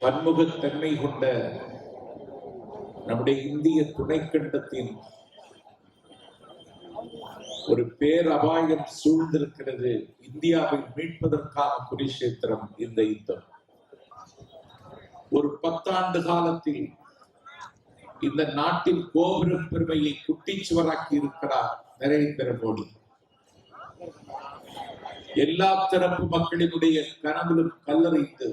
பன்முகத்தன்மை கொண்ட நம்முடைய இந்திய துணைக்கண்டத்தின் ஒரு பேரபாயம் சூழ்ந்திருக்கிறது. இந்தியாவை மீட்பதற்கான குருஷேத்திரம் இந்த யுத்தம். ஒரு 10 ஆண்டு காலத்தில் இந்த நாட்டின் கோபுரம் பெருமையை குட்டிச்சுவராக்கி இருக்கிறார் நரேந்திர மோடி. எல்லா தரப்பு மக்களினுடைய கனவிலும் கல்லறைந்து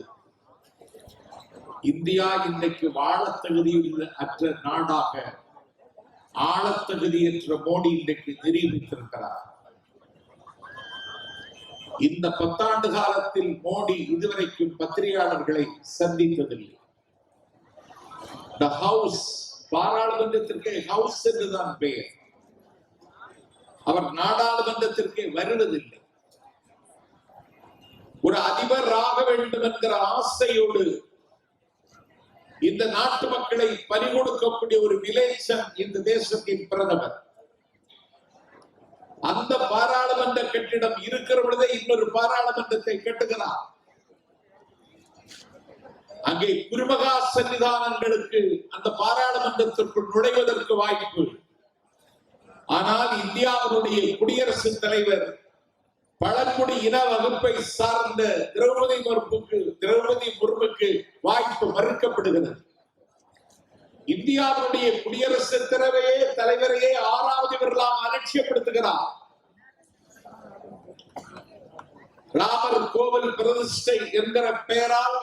இந்தியா இன்றைக்கு வாழ தகுதியற்ற நாடாக, ஆழத்தகுதியற்ற மோடி இன்றைக்கு நிரூபித்திருக்கிறார். இந்த 10 ஆண்டு காலத்தில் மோடி இதுவரைக்கும் பத்திரிகையாளர்களை சந்தித்ததில்லை. பாராளுமன்றத்திற்கு ஹவுஸ் என்றுதான் பெயர். அவர் நாடாளுமன்றத்திற்கு வருவதில்லை. ஒரு அதிபர் ஆக வேண்டும் என்கிற ஆசையோடு இந்த நாட்டு மக்களை பறிகொடுக்கக்கூடிய ஒரு விலேச்சன் இந்த தேசத்தின் பிரதமர். அந்த பாராளுமன்ற கட்டிடம் இருக்கிற பொழுதே இன்னொரு பாராளுமன்றத்தை கட்டுகிறார். அங்கே குருமகா சன்னிதானங்களுக்கு அந்த பாராளுமன்றத்திற்குள் நுழைவதற்கு வாய்ப்பு. ஆனால் இந்தியாவினுடைய குடியரசுத் தலைவர் பழங்குடி இன வகுப்பை சார்ந்த திரௌபதி முர்முக்கு வாய்ப்பு மறுக்கப்படுகிறது. இந்தியாவுடைய குடியரசுத் தலைவரையே 6வது இவர்களாக அலட்சியப்படுத்துகிறார். ராமர் கோவில் பிரதிஷ்டை என்கிற பெயரால்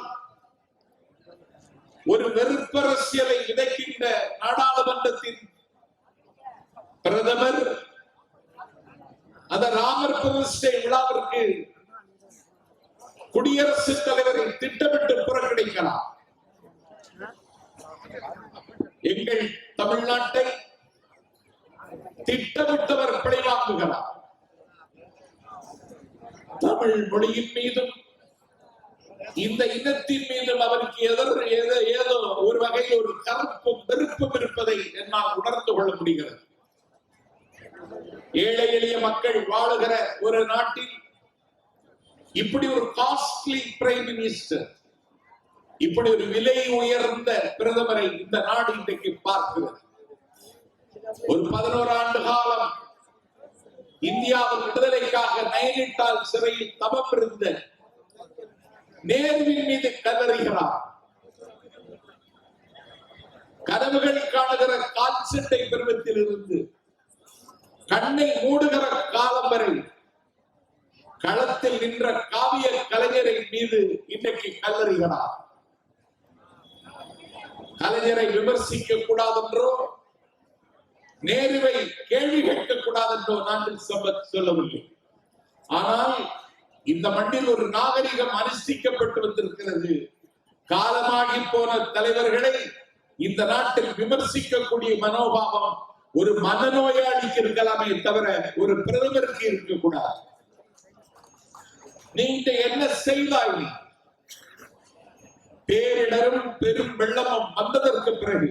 ஒரு வெறுப்பரசியலை விதைக்கின்ற நாடாளுமன்றத்தின் பிரதமர் அந்த ராமர் பிரதிஷ்டை விழாவிற்கு குடியரசுத் தலைவரை திட்டமிட்டு புறக்கணிக்கிறார். எங்கள் தமிழ்நாட்டை திட்டமிட்டவர் பிழைவாங்குகிறார். தமிழ் மொழியின் மீதும் இந்த இனத்தின் மீதும் அவருக்கு ஏதோ ஒரு வகையில் ஒரு கருப்பும் வெறுப்பும் இருப்பதை என்னால் உணர்ந்து கொள்ள முடிகிறது. ஏழை எளிய மக்கள் வாழுகிற ஒரு நாட்டில் இப்படி ஒரு காஸ்ட்லி பிரைம் மினிஸ்டர், இப்படி ஒரு விலை உயர்ந்த பிரதமரை இந்த நாடு இன்றைக்கு பார்க்கிறது. ஒரு 11 ஆண்டு காலம் இந்தியாவின் விடுதலைக்காக நைனிட்டால் சிறையில் தவம் இருந்த நேருவின் மீது கல்லறிகிறார். கனவுகள் காணுகிற கால்சட்டை பருவத்தில் இருந்து கண்ணை மூடுகிற காலம் வரை களத்தில் நின்ற காவிய கலைஞரை மீது இன்றைக்கு கல்லறிகிறார். கலைஞரை விமர்சிக்க கூடாது என்றோ, நேருவை கேள்வி கேட்க கூடாது என்றோ நாட்டில் சொல்லவில்லை. ஆனால் இந்த மண்ணில் ஒரு நாகரிகம் அனுஷ்டிக்கப்பட்டு வந்திருக்கிறது. காலமாகி போன தலைவர்களை இந்த நாட்டில் விமர்சிக்கக்கூடிய மனோபாவம் ஒரு மனநோயாளிக்கு இருக்கலாமே தவிர ஒரு பிரதமருக்கு இருக்கக்கூடாது. நீங்க என்ன செய்தாய்? பேரிடரும் பெரும் வெள்ளமும் வந்ததற்கு பிறகு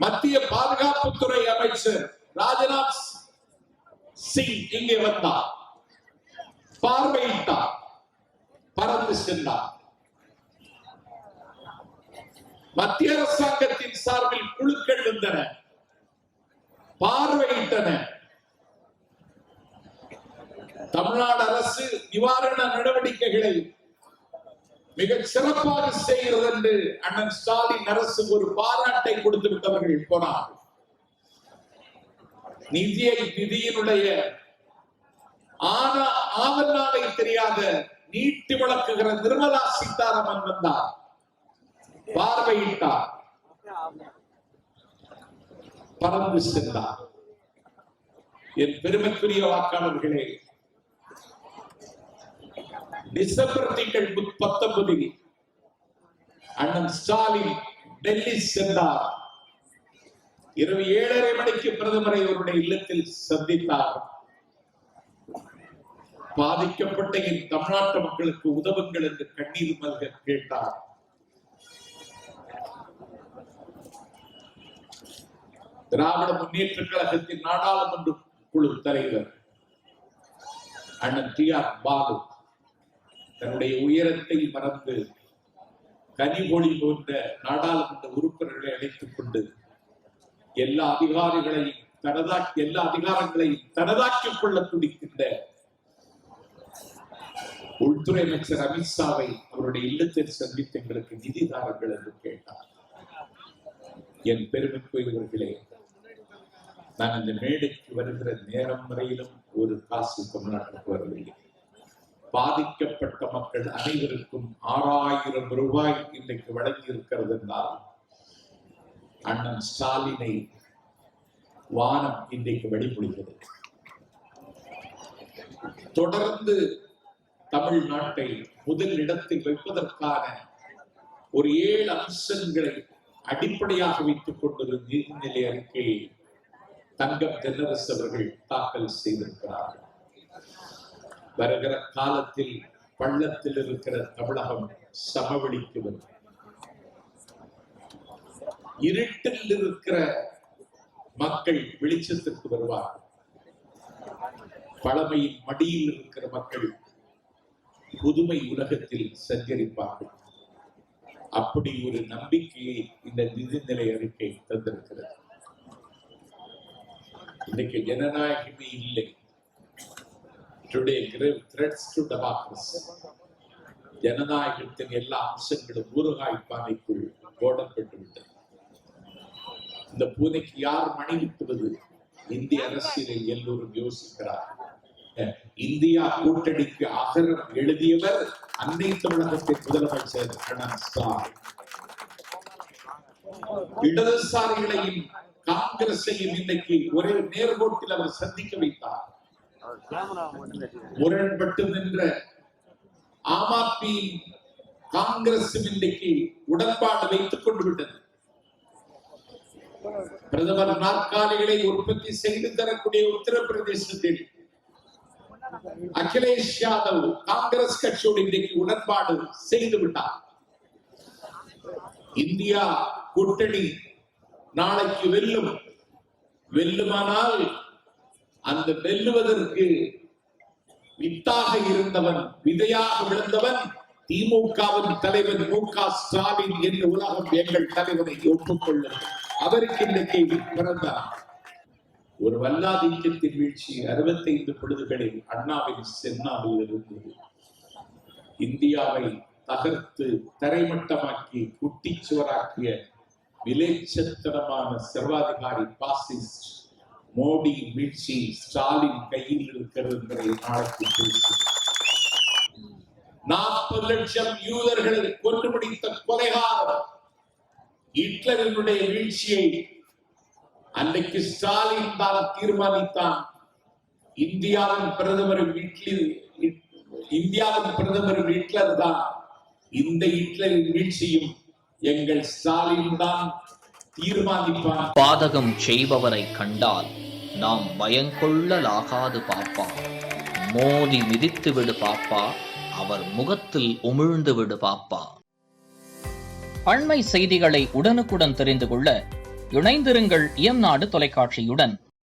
மத்திய பாதுகாப்புத்துறை அமைச்சர் ராஜ்நாத் சிங் இங்கே வந்தார், பார்வையிட்டார், பறந்து சென்றார். மத்திய அரசாங்கத்தின் சார்பில் குழுக்கள் வந்தன, பார்வையிட்டன. தமிழ்நாடு அரசு நிவாரண நடவடிக்கைகளை மிக சிறப்பாக செய்கிறது என்று அண்ணன் ஸ்டாலின் அரசு ஒரு பாராட்டை கொடுத்து விட்டவர்கள் போனார். நிதியினுடைய ஆவணாவை தெரியாத நீட்டி வழக்குகிற நிர்மலா சீதாராமன் வந்தார், பார்வையிட்டார், பறந்து சென்றார். என் பெருமைக்குரிய வாக்காளர்களே, டிசம்பர் திங்கள் 19 அண்ணன் ஸ்டாலின் டெல்லி சென்றார். இரவு 7:30 மணிக்கு பிரதமரை அவருடைய இல்லத்தில் சந்தித்தார். பாதிக்கப்பட்ட என் தமிழ்நாட்டு மக்களுக்கு உதவுங்கள் என்று கண்ணீர் மல்க கேட்டார். திராவிட முன்னேற்ற கழகத்தின் நாடாளுமன்ற குழு தலைவர் அண்ணன் டி.ஆர். பாலு தன்னுடைய உயரத்தை மறந்து கனிமொழி போன்ற நாடாளுமன்ற உறுப்பினர்களை அழைத்துக் கொண்டு எல்லா அதிகாரங்களையும் தனதாக்கிக் கொள்ள துடிக்கின்ற உள்துறை அமைச்சர் அமித்ஷாவை அவருடைய இல்லத்தில் சந்தித்து எங்களுக்கு நிதி தாருங்கள் என்று கேட்டார். என் பெருமைக்குரியவர்களே, நான் இந்த மேடைக்கு வருகிற நேரம் வரையிலும் ஒரு காசு தமிழ்நாட்டுக்கு வரவில்லை. பாதிக்கப்பட்ட மக்கள் அனைவருக்கும் 6000 ரூபாய் இன்றைக்கு வழங்கி இருக்கிறது என்றால் அண்ணன் ஸ்டாலினை வானம் இன்றைக்கு வழிமொழிகிறது. தொடர்ந்து தமிழ்நாட்டை முதல் இடத்தில் வைப்பதற்கான ஒரு 7 அம்சங்களை அடிப்படையாக வைத்துக் கொண்டொரு நீர்நிலை அறிக்கையை தங்கம் தென்னரசு அவர்கள் தாக்கல் செய்திருக்கிறார்கள். வருகிற காலத்தில் பள்ளத்தில் இருக்கிற தமிழகம் சமவெளிக்கு வரும். இருட்டில் இருக்கிற மக்கள் வெளிச்சத்திற்கு வருவார்கள். பழமையின் மடியில் இருக்கிற மக்கள் புதுமை உலகத்தில் சஞ்சரிப்பார்கள். அப்படி ஒரு நம்பிக்கையை இந்த நிதிநிலை அறிக்கை தந்திருக்கிறது. இன்னைக்கு ஜனநாயகமே இல்லை. Today grave threats to democracy. ஜனநாயகத்தின் எல்லா அம்சங்களும் ஊறுகாய் பானைக்குள் போடப்பட்டு விட்டது. இந்த பூனைக்கு யார் மணி விட்டுவது? இந்திய அரசியலில் எல்லோரும் யோசிக்கிறார். இந்தியா கூட்டணிக்கு அகரம் எழுதியவர் அன்னை தமிழகத்தின் முதலமைச்சர் அண்ணன் ஸ்டாலின். இடதுசாரிகளையும் காங்கிரஸையும் இன்னைக்கு ஒரே நேர்கோட்டில் அவர் சந்திக்க வைத்தார். முரண்பட்டு நின்ற ஆம் ஆத்மி காங்கிரஸ் இன்றைக்கு உடன்பாடு வைத்துக் கொண்டு விட்டது. பிரதமர் நாற்காலிகளை உற்பத்தி செய்து தரக்கூடிய உத்தரப்பிரதேசத்தில் அகிலேஷ் யாதவ் காங்கிரஸ் கட்சியோடு இன்றைக்கு உடன்பாடு செய்து விட்டார். இந்தியா கூட்டணி நாளைக்கு வெல்லுமானால் அந்த வெல்லுவதற்கு வித்தாக இருந்தவன், விதையாக விழுந்தவன் திமுகவின் தலைவர் மு.க. ஸ்டாலின் என்று உலகம் எங்கள் தலைவரை ஒப்புக்கொள்ளும். அவருக்கு இன்றைக்கு பிறந்தார். ஒரு வல்லாதிக்கத்தின் வீழ்ச்சி 65 பொழுதுகளில் அண்ணாவின் சென்னாவில் இருந்தது. இந்தியாவை தகர்த்து தரைமட்டமாக்கி குட்டிச்சுவராக்கிய விலைச்சத்தனமான சர்வாதிகாரி பாசிஸ்ட் மோடி வீழ்ச்சி ஸ்டாலின் கையில் இருக்கிறது என்பதை நாளைக்கு பேசி 40 லட்சம் யூதர்களை கொன்று முடித்த கொலைகாரர் ஹிட்லரினுடைய வீழ்ச்சியை அன்றைக்கு ஸ்டாலின் தான் தீர்மானித்தான். இந்தியாவின் பிரதமர் ஹிட்லர் தான். இந்த ஹிட்லரின் வீழ்ச்சியும் எங்கள் ஸ்டாலின் தான் தீர்மானிப்பான். பாதகம் செய்பவரை கண்டால் நாம் பயங்கொள்ளலாகாது பாப்பா. மோதி மிதித்து விடு பாப்பா, அவர் முகத்தில் உமிழ்ந்து விடு பாப்பா. அண்மை செய்திகளை உடனுக்குடன் தெரிந்து கொள்ள இணைந்திருங்கள் இயம்நாடு தொலைக்காட்சியுடன்.